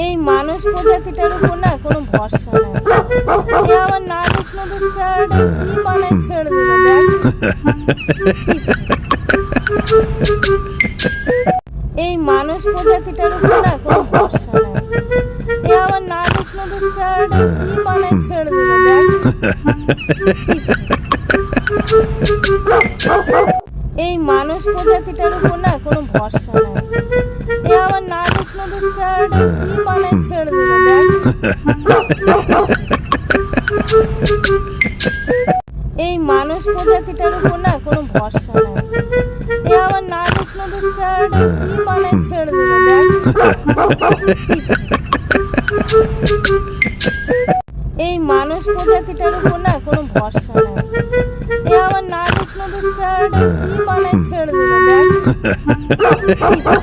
এই মানুষ প্রজাতিটার উপর না কোনো ভরসা নাই। এ আমার নাদুস নদুস চারাটা কি বানায় ছেড়ে দিল দেখ। ছি, ছি। এই মানুষ প্রজাতিটার উপর না কোনো ভরসা নাই। এ আমার নাদুস নদুস চারাটা কি বানায় ছেড়ে দিল দেখ। ছি, ছি। এই মানুষ প্রজাতিটার উপর না কোনো ভরসা নাই। এ আমার নাদুস নদুস চারাটা কি বানায় ছেড়ে দিল দেখ। এই মানুষ প্রজাতিটার উপর না কোনো ভরসা নাই। এ আমার নাদুস নদুস চারাটা কি বানায় ছেড়ে দিল দেখ। ছি, ছি। এই মানুষ প্রজাতিটার উপর না কোনো ভরসা নাই। এ আমার নাদুস নদুস চারাটা কি বানায় ছেড়ে দিল দেখ। ছি, ছি।